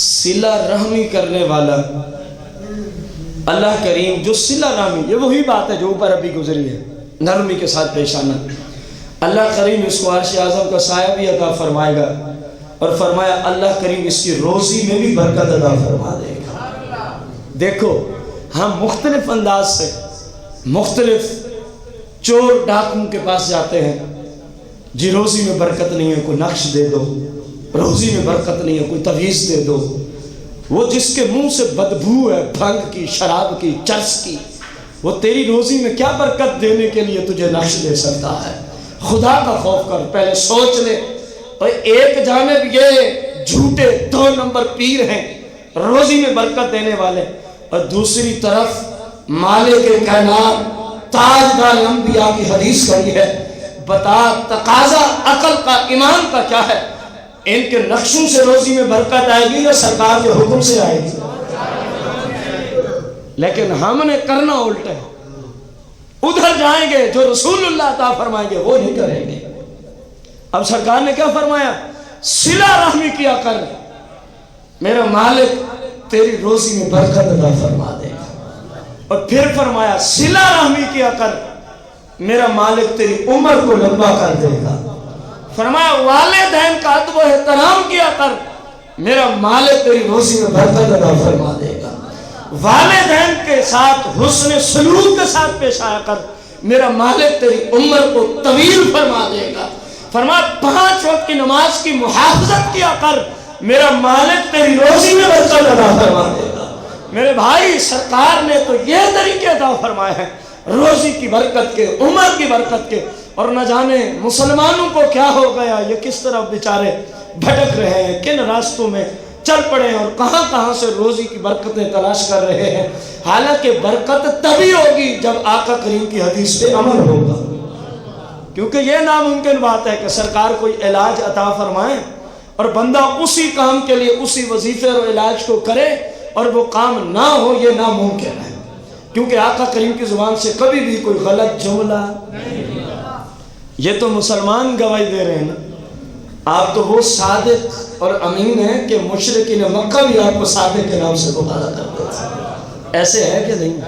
صلہ رحمی کرنے والا اللہ کریم جو صلہ رحمی، یہ وہی بات ہے جو اوپر ابھی گزری ہے، نرمی کے ساتھ پیش آنا۔ اللہ کریم اس کو عرش اعظم کا سایہ بھی عطا فرمائے گا، اور فرمایا اللہ کریم اس کی روزی میں بھی برکت عطا فرما دے گا۔ دیکھو ہم مختلف انداز سے مختلف چور ڈاکوں کے پاس جاتے ہیں، جی روزی میں برکت نہیں ہے کوئی نقش دے دو، روزی میں برکت نہیں ہے کوئی تعویذ دے دو۔ وہ جس کے منہ سے بدبو ہے بھنگ کی، شراب کی، چرس کی، وہ تیری روزی میں کیا برکت دینے کے لیے تجھے نقش دے سکتا ہے؟ خدا کا خوف کر، پہلے سوچ لے۔ اور ایک جانب یہ جھوٹے 2 نمبر پیر ہیں روزی میں برکت دینے والے، اور دوسری طرف مالک کائنات تاجدار انبیاء کی حدیث کہی ہے، بتا تقاضا عقل کا ایمان کا کیا ہے؟ ان کے نقشوں سے روزی میں برکت آئے گی یا سرکار کے حکم سے آئے گی؟ لیکن ہم نے کرنا الٹا ہے، ادھر جائیں گے جو رسول اللہ عطا فرمائیں گے وہ نہیں کریں گے۔ اب سرکار نے کیا فرمایا؟ صلہ رحمی کیا کر، میرا مالک تیری روزی میں برکت عطا فرما دے گا۔ اور پھر فرمایا صلہ رحمی کیا کر، میرا مالک تیری عمر کو لمبا کر دے گا۔ فرمایا والدین کا ادب و احترام کیا کر، میرا مالک تیری روزی میں برکت عطا فرما دے گا۔ والدین کے ساتھ حسن سلوک کے ساتھ پیش آیا کر، میرا مالک تیری عمر کو طویل فرما دے گا۔ فرمایا 5 وقت کی نماز کی محافظت کیا کر، میرا مالک تیری روزی میں برکت عطا فرما دے گا۔ میرے بھائی سرکار نے تو یہ طریقے عطا فرمائے ہیں روزی کی برکت کے، عمر کی برکت کے، اور نہ جانے مسلمانوں کو کیا ہو گیا، یہ کس طرح بیچارے بھٹک رہے ہیں، کن راستوں میں چل پڑے ہیں، اور کہاں کہاں سے روزی کی برکتیں تلاش کر رہے ہیں۔ حالانکہ برکت تبھی ہوگی جب آقا کریم کی حدیث پہ عمل ہوگا، کیونکہ یہ ناممکن بات ہے کہ سرکار کوئی علاج عطا فرمائیں اور بندہ اسی کام کے لیے اسی وظیفے اور علاج کو کرے اور وہ کام نہ ہو، یہ ناممکن ہے، کیونکہ آقا کریم کی زبان سے کبھی بھی کوئی غلط جملہ نہیں۔ یہ تو مسلمان گواہی دے رہے ہیں نا، آپ تو وہ صادق اور امین ہیں کہ مشرکین مکہ بھی آپ کو صادق کے نام سے پکارا کرتے تھے، ایسے ہے کہ نہیں؟